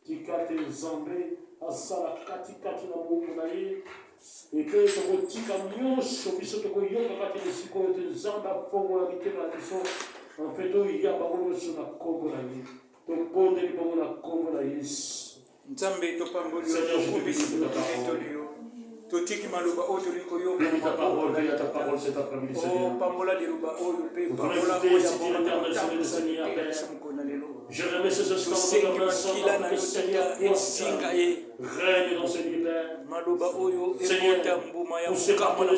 tikate nzambe asala katikati na moko na ye eke tokotika nyonso biso tokoyoka kati na esika oyo te nzambe afongola mitema na biso mpe toya bango nyonso na kombo na ye topondeli bango na kombo na yesu nzambe topamboli okumbisi etolio totiki maloba oyo toli koyoka pambola liloba oyo mpe pambola oyoamokona lelo tosengi makila na yo tata esinga ye maloba oyo ekota mbuma ya mokama na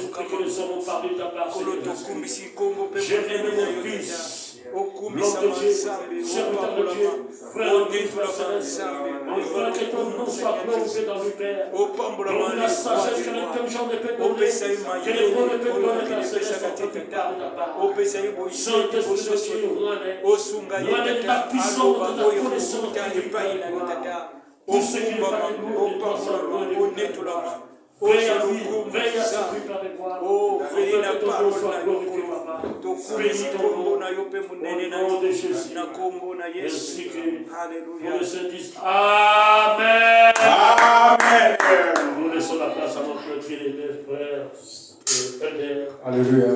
mokama kolo tokumbisi kongo mpe monene na yo tata okumbisa manzambe opambolama odetulaka nzambe opambolama opesa ye mayele oyo epesaka te tata opesa ye boyisete bososo osunga ye tata aloba oyo okuta epai na ye tata okumbama opambolama onetulama veille na parole na yo tokumbisi kombo na yo mpe monene na yo na kombo na Yesu. Alléluia. Amen. Amen. Nous laissons la place à notre Dieu et mes frères et Alléluia.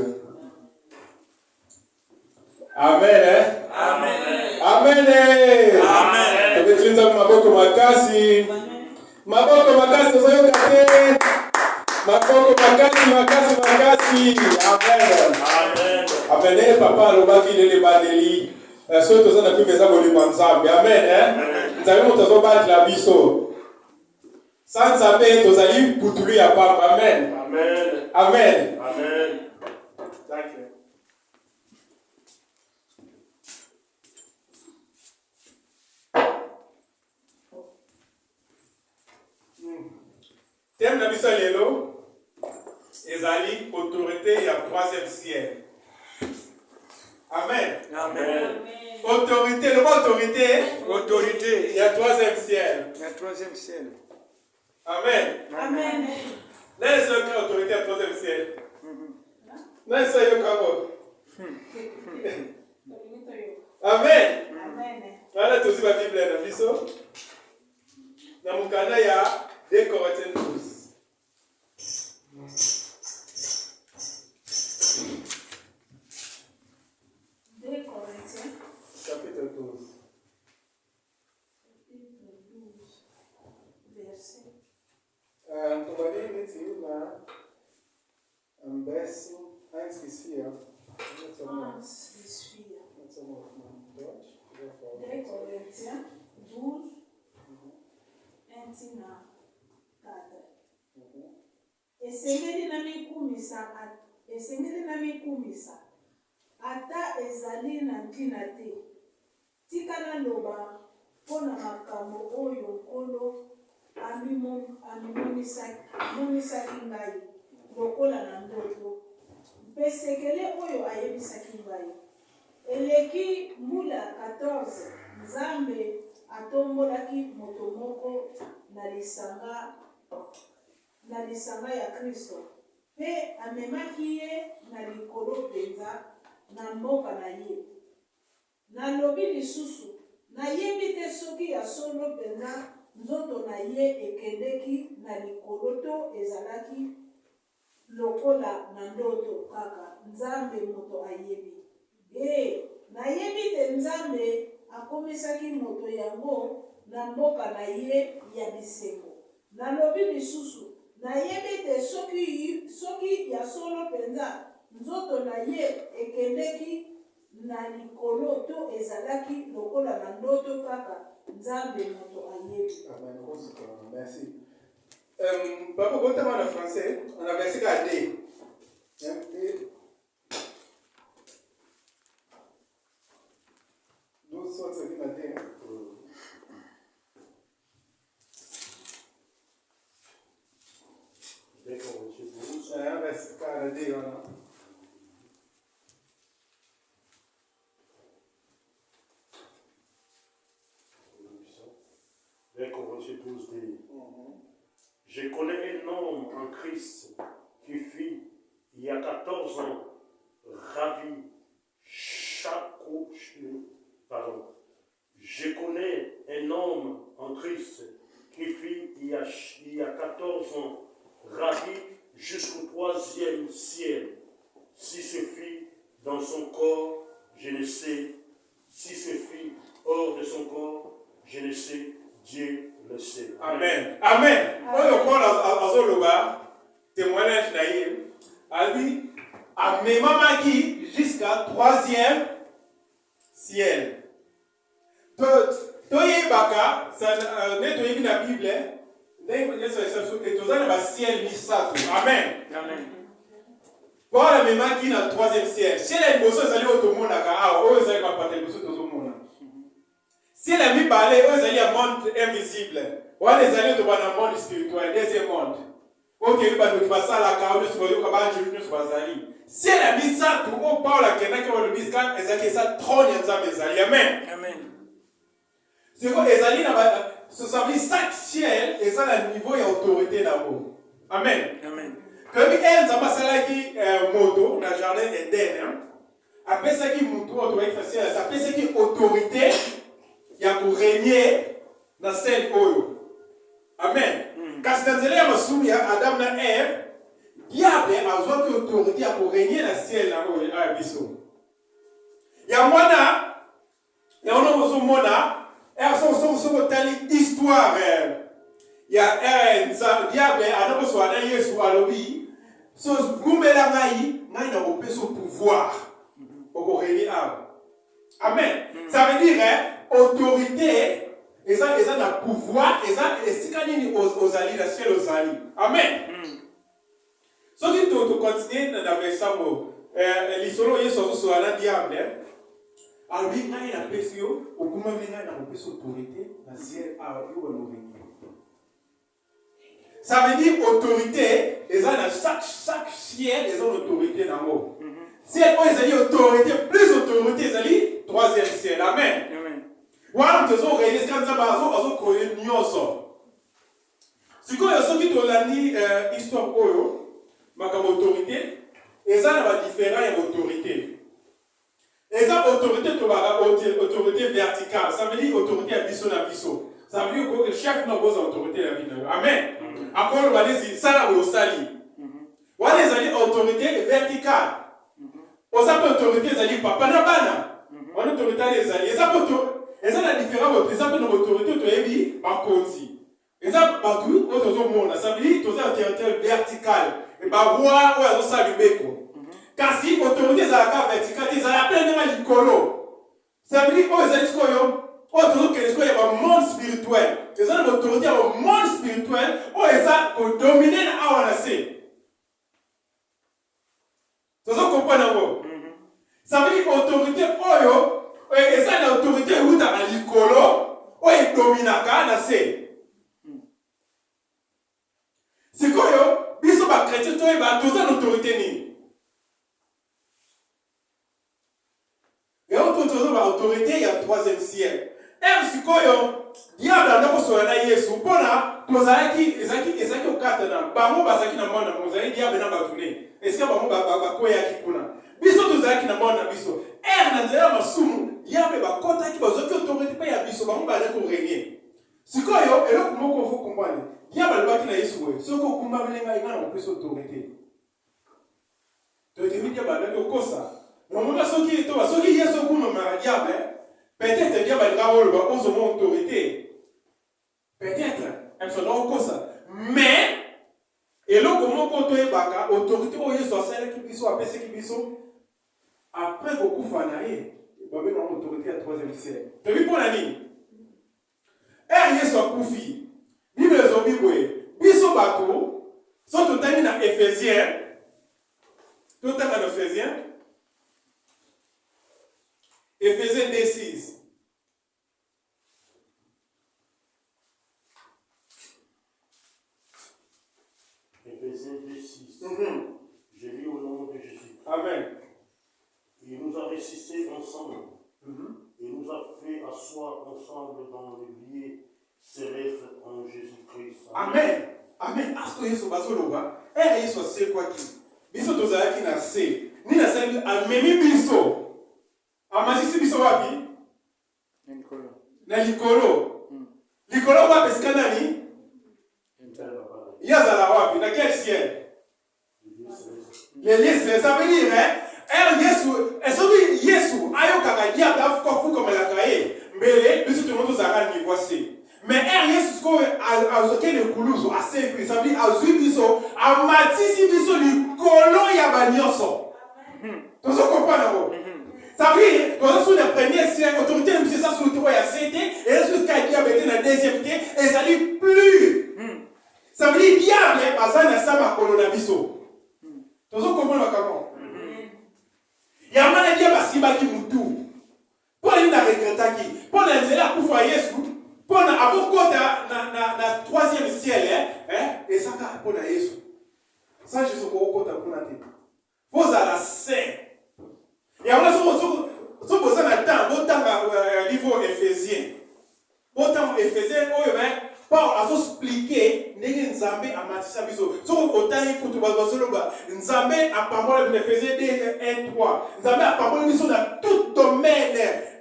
Amen. Amen. Amen. Amen. Tumetunza maboko makasi. Maboko makasi zoyo kate. Maboko makasi. Amen. Amen. Amen. Papa alobaki lele badeli. So tozana kupeza bolimo nzambe. Amen. Nzambe motozo batla biso. Sans nzambe tozali putulu ya papa. Amen. Amen. Amen. Amen. Thank you. Thème na biso lelo ezali autorité ya troisième ciel. Amen. Amen. Autorité, le mot autorité, Autorité. il y a troisième ciel. La troisième ciel. Amen. Amen. Là, il y a autorité à troisième ciel. Là, il y a Amen. Amen. Voilà tout la Bible dans le biso. Dans mon canal, il y a 2 Corinthiens 12. Chapitre 12. Tuvalie niti na verse 1 bis 4. Des Corinthiens 12, 1 na 4. Esengeli na mikumisa ata ezali na ntina te. Tika naloba mpo na makambo oyo Nkolo amimonisaki ngai lokola na ndoto. Mpe sekele oyo ayebisaki ngai eleki mbula 14 Nzambe atombolaki moto moko na lisanga ya Kristo mpe amemaki ye na likolo mpenza na mboka na ye. Nalobi lisusu nayebi te soki ya solo mpenza nzoto na ye ekendeki na likolo to ezalaki lokola na ndoto kaka Nzambe moto ayebi. Nayebi te Nzambe akomisaki moto yango na mboka na ye ya bisengo. Nalobi lisusu nayebi te soki ya solo mpenza nzoto na ye ekendeki na likolo to ezalaki lokola na ndoto kaka Nzambe moto ayebi. Amen. Merci. Papa, quand tu en français, on a versé à D. D'où sortent ce matin? On va se faire à D, voilà. Je connais un homme en Christ qui fut, il y a 14 ans, ravi Je connais un homme en en Christ, qui fut il y a 14 ans, ravi jusqu'au 3e ciel. Si ce fut dans son corps, je ne sais. Si ce fut hors de son corps, je ne sais. Dieu le sait. Amen. Amen. Oyo Paul azoloba témoignage naïe. Ali amemamaki jusqu'à 3e ciel. Toyebaka ça ne toyebi na Bible. Ciel misatu. Amen. Amen. Paul amemaki na 3e ciel. Ciel ya liboso ezali otomonaka awa oyo ezali bapata liboso tozomona. Ciel ya mibale oyo ezali ya monde invisible. Wana ezali otoba na monde spirituel, deuxième monde. Okebi bato basalaka oyo nyonso bayoka banjelu nyonso bazali. Ciel ya misatu oyo Paul akendaki balobisika ezalaki eza trône ya Nzambe ezali. Amen. Amen. Siko ezali na ba ce sabli chaque ciel eza na niveau ya autorité nango. Amen. Amen. Comme Nzambe asalaki moto na jardin Eden, apesaki mutu oyo toyaki ciel, apesaki autorité ya kurégner na scène oyo. Amen. Kasi na nzela ya masumu ya Adam na Eve, diable azwaki autorité ya kurégner na ciel na oyo ya biso. Ya mwana ya ono bozomona so tali histoire ya diable anakoso ana Yesu alobi so gumela ngai na kopesa pouvoir okorégner aba. Amen. Ça veut dire autorité eza na pouvoir eza esika nini ozali na ciel ozali. Amen. Soki to continue na verset mo lisolo Yesu azosola na diable alobi ngai napesi yo okumami ngai na kopesa autorité na ciel yo balorégner. Ça veut dire autorité eza na chaque ciel eza na autorité nango. Ciel oyo ezali autorité plus autorité ezali 3e ciel. Amen. Amen. Wana tozorégner sika Nzambe azokoye nyonso. Sikoyo soki tolandi histoire oyo makambo autorité eza na badifférent ya autorité. Eza autorité tobaka autorité verticale. Ça veut dire autorité ya biso na biso. Ça veut dire que le chef n'a pas autorité la vie. Amen. Encore on va dire ça oyo osali. Wana ezali autorité verticale. Oza pe autorité ezali papa na bana. Wana autorité ezali eza na différent eza pe na autorité toyebi bakonzi. Eza batu oyo tozomona. Ça veut dire toza autorité verticale. Et ba roi oyo azosala bibeko. Kasi autorité ezalaka verticale ezala pe ndenge likolo. Ça veut dire oyo ezali sikoyo oyo tozokende ya monde spirituel. C'est ça l'autorité au monde spirituel oyo eza kodomine na awa na se. Tozokopana ngo. Ça veut dire autorité oyo eza na autorité euta na likolo oyo edominaka na se. Sikoyo biso ba chrétien toyeba toza na autorité nini? Et on toza ba autorité ya 3e ciel. Sikoyo diable anakosola na Yesu mpona tozalaki ezaki okata na bango bazalaki na mwana mozali diable na batune esika bango bakoyaki kuna biso tozalaki na mwana biso na nzela masumu diable bakotaki bazoki autorité mpe ya biso bango bazalaki korégner. Sikoyo eloko moko fo comprendre diable alobaki na Yesu oyo soki okumbameli ngai nga na kopesa autorité toyebi diable alaki okosa nomona soki Yesu okumamaka diable peut-être bien balika oloba ozoma autorité. Peut-être elle se donne ça. Mais eloko moko toyebaka autorité oyo Yesu asalaki biso apesaki biso après kokufa na ye babenga autorité ya 3e ciel. Toyebi mpona nini? Yesu akufi Bible ezobi boye biso bato so totali na Éphésiens totanga na Éphésiens 2:6. Éphésiens 2:6. Je lis au nom de Jésus. Amen. Il nous a ressuscités ensemble. Il nous a fait asseoir ensemble dans le lieu céleste en Jésus-Christ. Amen. Amen. Asko Yesu bazoloba. Yesu asekwaki. Biso tozalaki na se. Ni na sali amemi biso. Amazisi biso wapi? Na likolo. Na likolo. Likolo wa peskanani? Yazala wapi? Dans quel ciel? Les lieux, ça veut dire, Yesu, ayo kakadia dafuka fuka malakaye, mbele, bisu tout le monde zara ni voici. Mais Yesu ko azoke le kuluzo, assez ça veut dire azui biso, amatisi biso likolo ya banyoso. Tozo comprendre. Ça veut dire, dans sous le premier siècle, l'autorité de M. ça sous le ya c'était, et là sous ce qui a été dans la deuxième té, et ça dit plus. Ça veut dire diable, bazana sama kolonabiso. Tozo comprendre comment. Yamana dia basiba ki mutu. Pour aller dans regretaki, pour aller là pour faire Yesu, pour avoir kota na troisième ciel et ça ka pour Yesu. Ça Jésus ko kota pour na té. Faut à la saint. Yamana so boza na temps, botanga livre Éphésiens. Botanga Éphésiens Paul a expliqué ndenge Nzambe amatisa biso. So otangi kutu bazoloba Nzambe a parole de Éphésiens 1:3. Nzambe a parole biso dans tout domaine.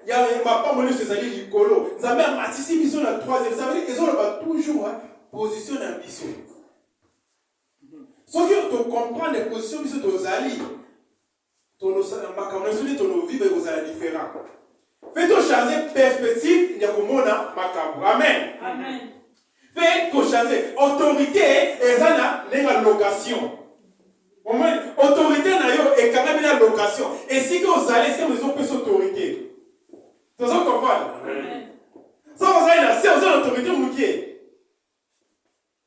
Ya ma parole c'est ça likolo. Nzambe amatisi biso dans troisième. Ça veut dire qu'ils ont toujours position dans biso. So que tu comprends les positions biso tozali. Ton vivre aux différents. Fais-toi changer perspective, il y a comme on a macabre. Amen. Amen. Fais-toi changer. Autorité, et ça n'a pas de location. Autorité n'a pas de location. Et si vous allez, c'est vous avez autorité. Vous comprenez? Ça vous avez l'autorité mouillée.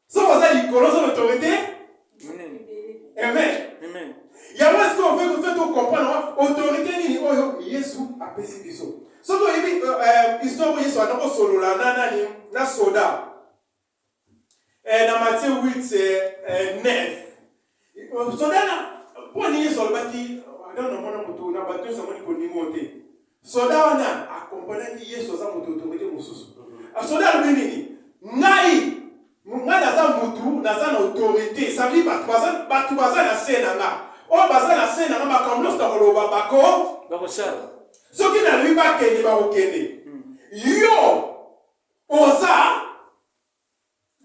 Ça vous avez l'autorité. Amen. Amen. Il y a ce qu'on fait comprendre autorité ni oyo Yesu apesi biso. Soko yebi histoire Yesu anako solo la na soda. Dans Matthieu 8 9. Soda na pour ni Yesu albati dans le monde moto na bato sa moni koni monter. Soda wana accompagner Yesu za moto autorité mususu. Soda nini? Ngai mungana za mutu na za autorité. Ça veut dire batu baza na senanga. Oh, bazana sena na makambo sta koloba bako bakosala soki na lui bakende bakokende yo oza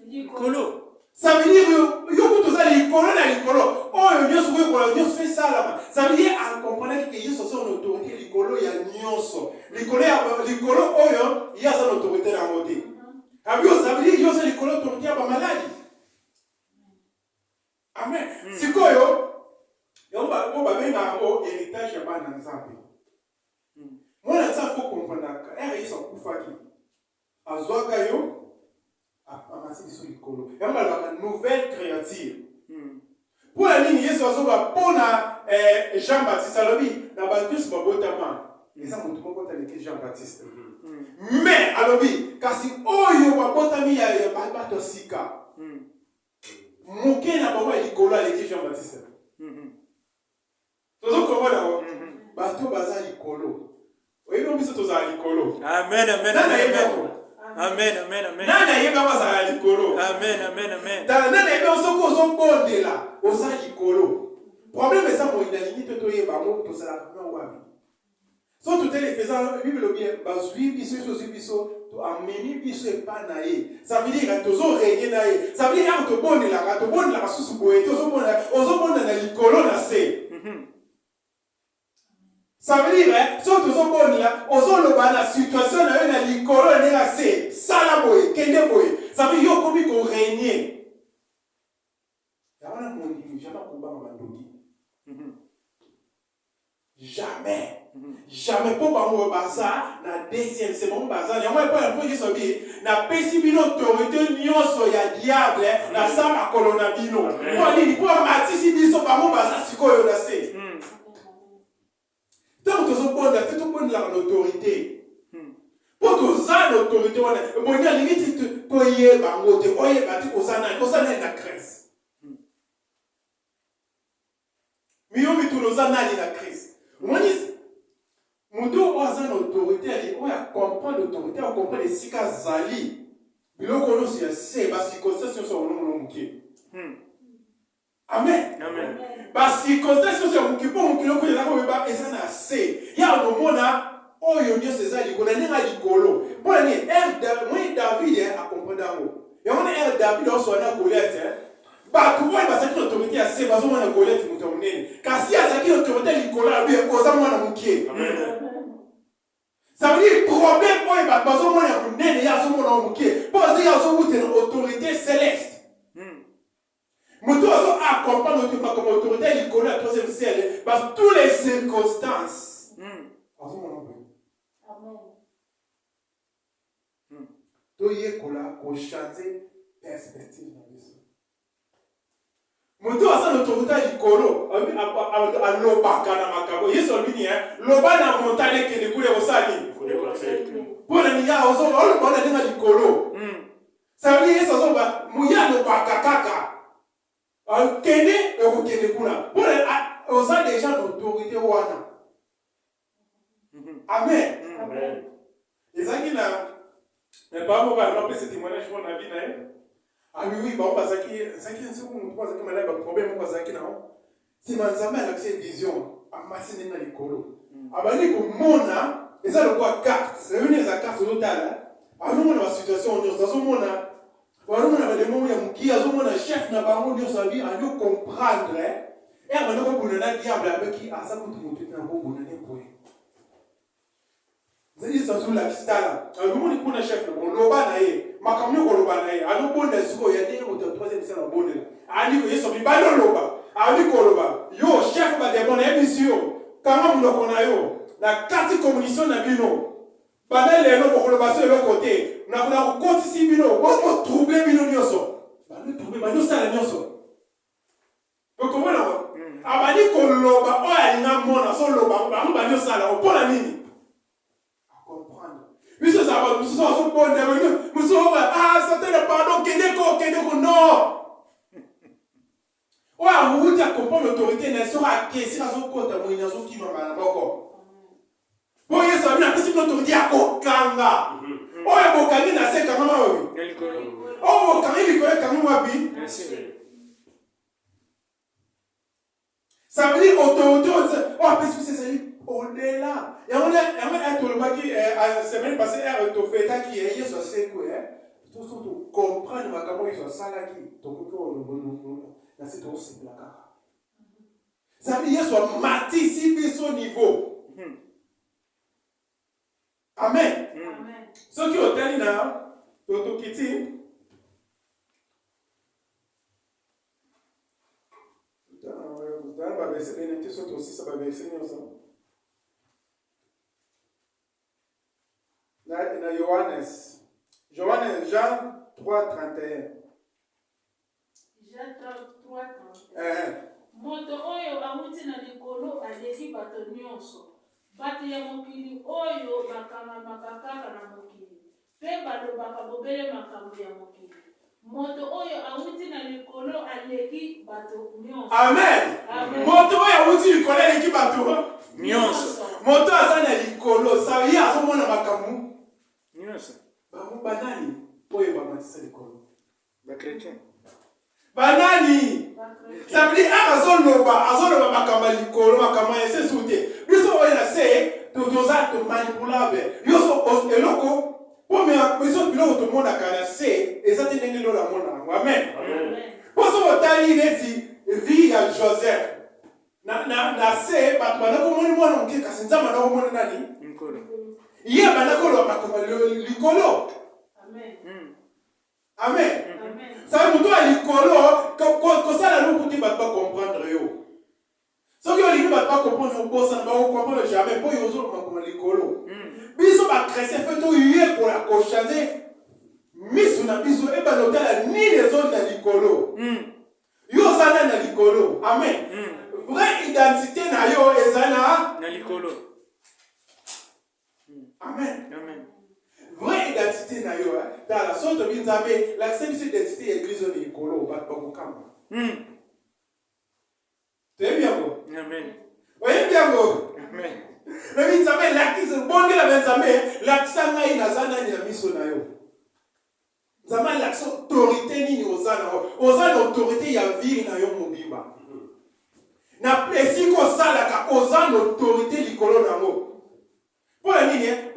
likolo ça veut dire yo kutoza likolo na likolo oyo nyoso ko nyoso fait ça ça veut dire à comprendre que Yesu son autorité likolo ya nyoso likolo oyo ya son autorité na moté abio ça veut dire yo c'est likolo autorité ya ba maladi. Amen. Sikoyo on va même avoir héritage à bas Nzambe. Moi, ça faut comprendre que ils sont koufaki. Azwaka yo amasi biso likolo. Yamba la nouvelle créature. Pour la ligne Yesu azoba pona Jean-Baptiste alobi na batus babotama. Et ça mutu moko taleki Jean-Baptiste. Mais alobi kasi oyo babotami ya bato sika. Moke na baba likolo aleki Jean-Baptiste. Tozo komona bato baza likolo. Oyino biso toza likolo. Amen amen amen. Amen amen amen. Nana yeba baza likolo. Amen amen amen. Nana yeba osoko zo bondela oza likolo. Problème est ça mo inanimité to yeba mo to sala na wabi. So to tele faisant Bible bien bazui biso biso to ameni biso e pa na ye. Ça veut dire tozo régner na ye. Ça veut dire to bondela susu boye tozo bonda na likolo na se. Ça veut dire, si tu as la situation dans l'école, c'est salaboy, kendeboy. Ça veut dire qu'on peut régner. Jamais. Jamais pour moi bazar na deuxième c'est bon bazar. Il y a moi pas un peu qui sobi na pesibino autorité nyonso ya diable na sama colonabino. Pour dire pour matisi biso ba mo bazar sikoyo na se. Donc, tu as l'autorité. Pour que tu aies l'autorité, tu as limite pour y aller, tu as la crise. Mais on met tout le temps la crise. On dit, on a l'autorité, on comprend l'autorité, on comprend les sika zali. Mais on connaît aussi c'est parce que les circonstances sont moquées. Amen. Amen. Parce que circonstances sont moquées pour moquer le là et ça n'a assez. Il y a un moment là, oh yo Dieu c'est ça, il connaît pas likolo. Pour aller David a compris David oso na Goliath bato oyo bazalaki na autorité ya se bazomona Goliath moto monene kasi azalaki na autorité likolo ya ye oza mwana mokie. Ça veut dire problème oyo bato bazomona ya monene ye azomona mokie mpo aza ye azowute na autorité céleste. Moto azo accompagne comme autorité likolo ya troisième ciel par toutes les circonstances. Toyekola ko changer perspective na biso. Moto asa l'autorité likolo alobaka na makambo yeso bini loba na montagne kende kule osali pona ni ya ozo oloba na ndinga likolo. Ça veut dire yeso zoba muya lobaka kaka kende okende kula pona oza déjà l'autorité wana. Amen. Amen. Ezaki na mais par rapport à l'appeler ce témoignage pour la vie nae. Ah oui, bah on va zaki c'est comme on pense que malade problème on va zaki non. C'est manzama l'accès vision à machine na likolo. Abani ko mona eza le quoi carte. C'est une za carte totale. Anu mona situation on zo mona. Anu mona ba demo ya muki azo mona chef na bango ndio sabi anu comprendre. Et abana ko bunana diable avec qui asa ko mutu na ko bunana point. Zali sanzu la kistala. Alumuni kuna chef na loba na ye. Makamyo ko loba na ye. Alo bonde siko ya de au troisième sala bonde. Ali ko yeso bi balo loba. Ali ko loba. Yo chef ba de bonne émission. Kama mloko na yo. Na kati communication na bino. Bana le no ko loba sur le côté. Na kuna ko kotisi bino. Ko troubler bino nyoso. Ba no troubler ba no sala nyoso. Ko komona wa. Abani ko loba o ya nga mona so loba ba no sala o pona nini? Monsieur ça va, monsieur ça bon devenu, monsieur c'était le pardon kedeko non. Ouais, vous dites comprendre l'autorité ne sera que si la zone compte mon inazo qui m'a mal boko. Bon yes ça bien possible l'autorité à kokanga. Oh ya bokani na se kama wabi. Oh bokani liko kama wabi. Ça veut dire autorité oh parce que c'est ça au-delà. Et on a tout le monde qui la semaine passée a fait qui est hier sur ce coup tout comprendre ma comment ils sont ça là qui donc là c'est trop simple là. Ça veut dire soit maticiper son niveau. Amen. Amen. Ce qui au dernier là toto kiti dans la verset bénédiction surtout aussi ça va verser ensemble. Na Jean 3:31. Jean 3:31. Moto oyo amuti na likolo aleki bato nyonso. Bato ya mokili oyo bakamamaka kaka na mokili. Pe balobaka bobele makambo ya mokili. Moto oyo amuti na likolo aleki bato nyonso. Amen. Amen. Moto oyo amuti likolo aleki bato nyonso. Moto aza na likolo sa ye azomona makambo. Nyonso. Banani oyo bamatisa likolo. Ba chrétien. Banani. Ça veut dire azoloba makambo likolo makambo ya sesute. Biso oyo na se toza to manipulable. Yoso eloko biso biloko tomona kana se ezati ndenge lola mona. Amen. Amen. Poso otali nesi vie ya Joseph. Na se bato banakomoni mwana moke kasi nzambe anakomona nani? Nkolo. Ye banakolo makambo likolo. Amen. Amen. Amen. Ça veut dire likolo ko sala lokuti bato ba comprendre yo. So que les gens pas comprendre au ça ne va comprendre jamais pour yo zo makambo likolo. Biso ba crescer fait to hier pour la cochanger. Misu na biso e ba l'hôtel ni les autres na likolo. Yo sana na likolo. Amen. Vraie identité na yo ezana na likolo. Amen. Amen. Vraie identité na yo dans la sorte de binzabe l'accès de cette identité église de likolo ba kokamba. C'est bien bon. Amen. Oui bien bon. Amen. Le binzabe l'accès bonge la binzabe l'accès na inazana ni na miso na yo. Nzama l'accès autorité ni ozana autorité ya vie na yo mobimba. Na esiko salaka ozana autorité likolo nango. Pour la ligne,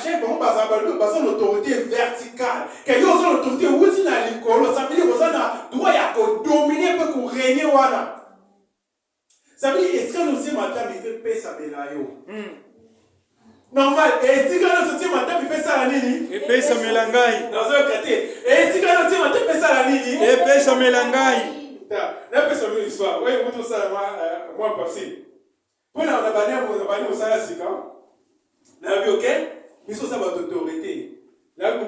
chef, l'autorité verticale. Que yo l'autorité aussi na likolo, ça veut samela yo. Normal, et si quand on se matin, il fait ça la nini? Et paye sa melangai. Dans un quartier. Et si quand on se matin, il fait ça la nini? Et paye sa melangai. N'a pas sa histoire. Oui, vous tout ça, moi, passé. Pour la bannière, ça la sika. N'a vu, ok? Mais ça va d'autorité. Là, vous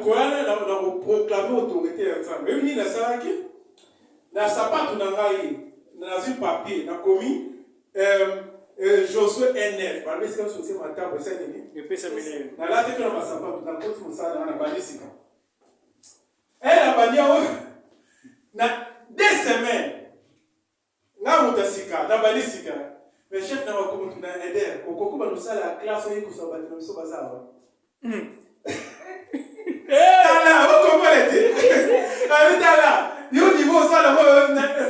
proclamez autorité ensemble. Mais vous, na ça qui? Na sapato na ngai, na un papier, na commis. Josué 1:9. Par exemple, si on se matin, vous savez, Et paye sa melangai. na la tête na masapato, na côté musala na bani sika. Elle a banni na 2 semaines. Na mutasika, na bani sika. Mais chef na wakumu tuna aider. Okokuba nusala la classe on yiko sabati na miso bazawa. Tala, vous comprenez? Tala, yo niveau ça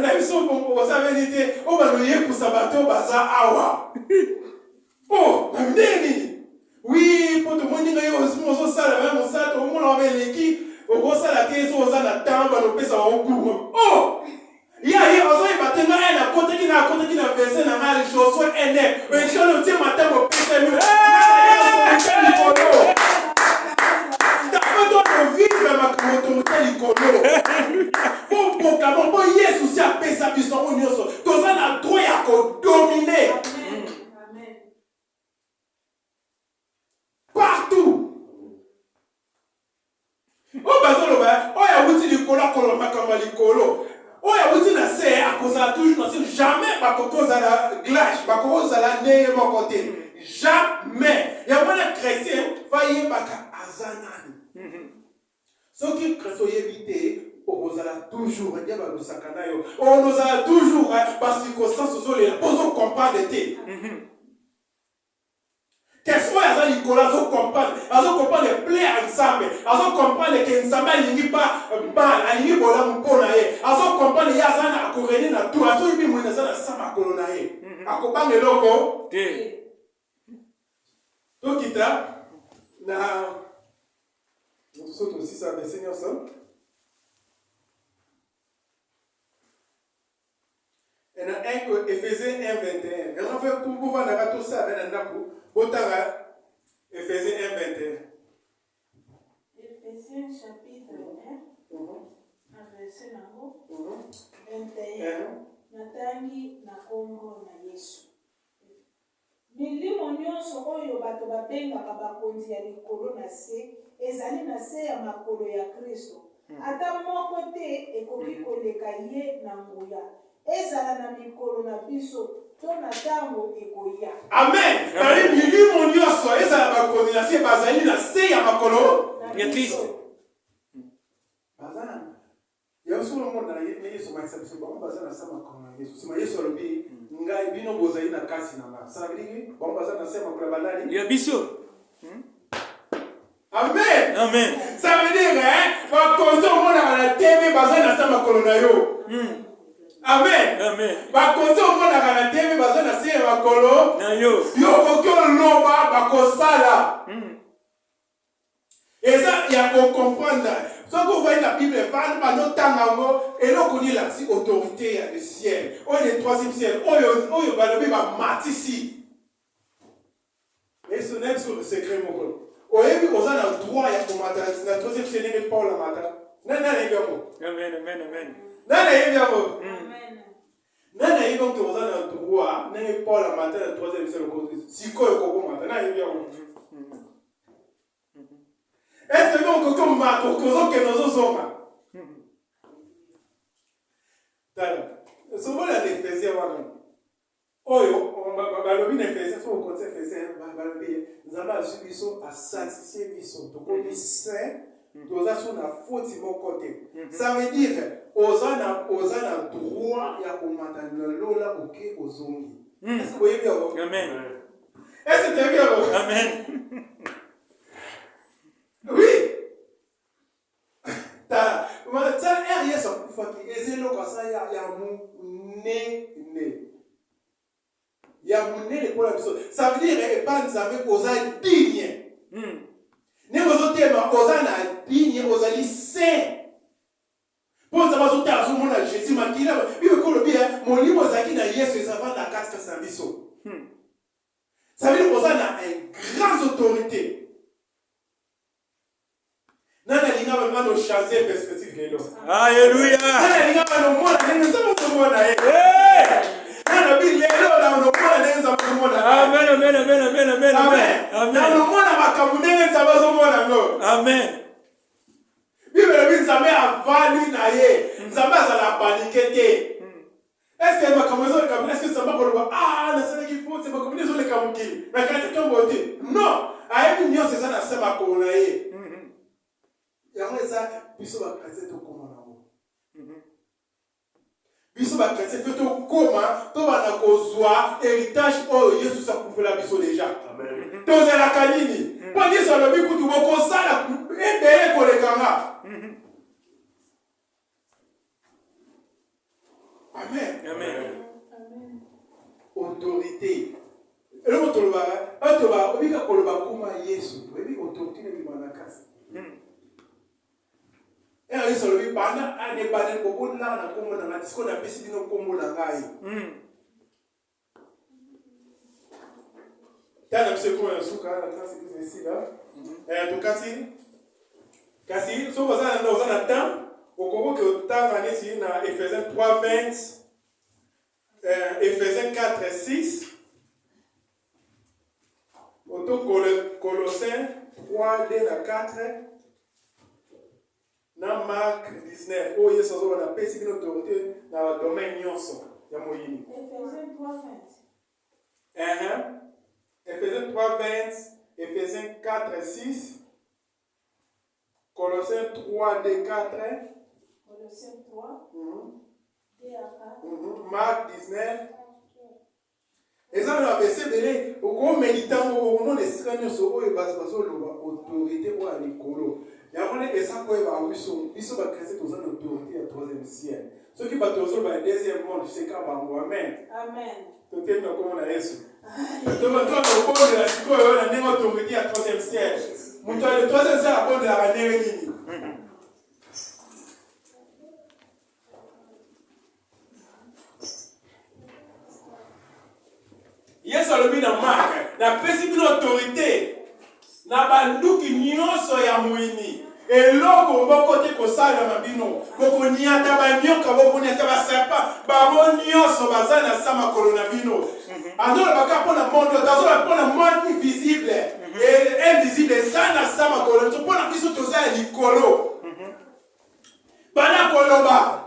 na miso bon ça vérité. O ba no yiko sabati o baza awa. Oh, ndeni. Oui, pour tout le monde ngayo osimo sala même ça tout le monde avec l'équipe. Au ça la tête so ça na tamba no pesa wa okumu. Oh! Ya ozo ibatenga na côté qui na verset na mal Josué 1:9. Mais je le dis matin au pesa nous. D'abord on vivre ma autorité likolo. Faut proclamer bon Yesu si a pesa biso onyoso. To ça na droit ya ko dominer. Amen. Partout. Oh bazalo ba, oh ya wuti likolo makamba likolo. Oh ya wuti na se a causa toujours na se jamais ba kokoza la glace, ba kokoza la neye mon côté. Jamais. Ya mwana chrétien va yebaka azanani. Ce qui chrétien éviter ozala toujours dia ba lusakana yo. On ozala toujours par circonstances zo les pozo comprendre te. Qu'est-ce que ça dit qu'on a comprendre, les plaies ensemble, on comprendre que ensemble il n'y pas mal, il n'y a pas de bon naé, on comprendre ya sana akoreni na tout, on dit moi na sana sama kolonaé, akopanga loko, to kita na nous sommes aussi ça mais Seigneur ça. Et dans Éphésiens 1:21, et on fait pour pouvoir faire tout ça avec un nakou. Otara, Éphésiens 1:21. Éphésiens chapitre 1, verset 21. Natangi na kombo na Yesu. Milimo nyonso oyo bato babengaka bakonzi ya likolo na se, ezali na se ya makolo ya Kristo. Ata moko te ekoki koleka ye na nguya. Ezala na mikolo na biso. Amen. Bali milimo nyonso ezala bakonzi na se bazali na se ya makolo ya Kristo. Bazana. Ya solo mo na Yesu ma sabiso ba bazana sa makolo na Yesu. Sima Yesu alobi ngai bino bozali na kasi na nga. Ça veut dire ba bazana sa makolo banani Ya biso. Amen. Amen. Ça veut dire bakonzi mo na TV bazana sa makolo na yo. Amen. Amen. Bakonzi omona kana teme bazo na se makolo na yo. Yo kokyo loba bakosala. Et ça il y a qu'on comprendre. Ce que vous voyez la Bible parle pas notamment et là qu'on dit la autorité du ciel. On est le 3e ciel. Oyo balobi ba matisi. Et ce n'est sur le secret moko. Oyebi ozana droit ya komata na 3e ciel n'est pas la mata. Nana ngamo. Amen, amen, amen. Nana ngamo. Amen. Nana yi donc on a un droit, n'est pas la matin la 3e c'est le côté. Si quoi ko matin na yi bien. Est-ce donc comme ma ko que nous sommes. Tala. Souvent la Éphésiens wana. Oyo on va le bien Éphésiens sur le côté Éphésiens va le bien. Nzamba asubiso a satisfait biso. Donc on dit saint toza sur la faute mon côté. Ça veut dire ozana droit ya komata na lola oke ozongi. Est-ce que vous voyez bien? Amen. Est-ce que c'est bien? Amen. Oui. Ta ça est ça pour faire que ezelo comme ça ya né. Ya muné le pour la personne. Ça veut dire et pas nous avec oza digne. Ne ozotema ozana digne ozali saint. Pour ça va sauter à ce moment-là Jésus m'a dit là, il veut que le bien mon livre zaki na Yesu ça va na 4 sambiso. Ça veut dire qu'on a une grande autorité. Nana linga vraiment nos changer perspective lelo. Alléluia. Nana linga no mona ngenza mona eh. Nana bi lelo na no mona ngenza mona. Amen, amen, amen, amen, amen, amen. Na no mona makamunde ngenza mona ngo. Amen. Bible bi nzambe avali na ye. Nzambe azala paniquer. Est-ce que makamuzo le kabila est-ce que nzambe koloba ah na sala qu'il faut c'est makamuzo le kamuki. Na kati kambote. Non, ayebi nyose za na sema ko na ye. Yango eza biso ba chrétien to koma nango. Biso ba chrétien fait to koma to bana kozwa héritage oyo Yesu sakufela biso déjà. Amen. To zela kanini. Po Yesu alobi kutu boko sala ebele kolekanga. Amen. Amen. Autorité. Et le toloba, atoba obika koloba kuma Yesu. Obi autorité ne bimana kasi. Et on dit le pendant un débat de beaucoup de là on a dit qu'on a décidé de combo la gaille. T'as un monsieur comme un souka la classe ici là. Et tout kasi so vous avez dans un temps au Congo que temps année ici na Éphésiens 3:20 Éphésiens 4:6 auto Colossiens 3:4 na Marc 19, oh Yesu azo na pesi bino autorité na domaine nyonso ya moyini. Éphésiens 3:20. Éphésiens 3:20, Éphésiens 4:6, Colossiens 3:4, Colossiens 3, 2-4. Marc 19. Et ça, on a versé de au méditant, au nom des scranios, au autorité ou à l'écolo. Il y a un et ça, quoi, il va créer toute autorité à 3e ciel. Ceux qui battent au 2e monde, c'est quand même Amen. Amen. Tout est comme on a Yesu. Tout le monde au pôle de la Chico, on a une autorité à 3e ciel. Le 3e ciel, à pôle de la Nérénie. Yesu alobi na Mark na pesi bino autorité na banduki nyonso ya mwini eloko boko te kosala mabino boko niata banyoka boko niata baserpa bango nyonso baza na sama kolo na bino azola baka mpona monde azola mpona monde invisible et invisible eza na sama kolo mpona biso toza ya likolo bana koloba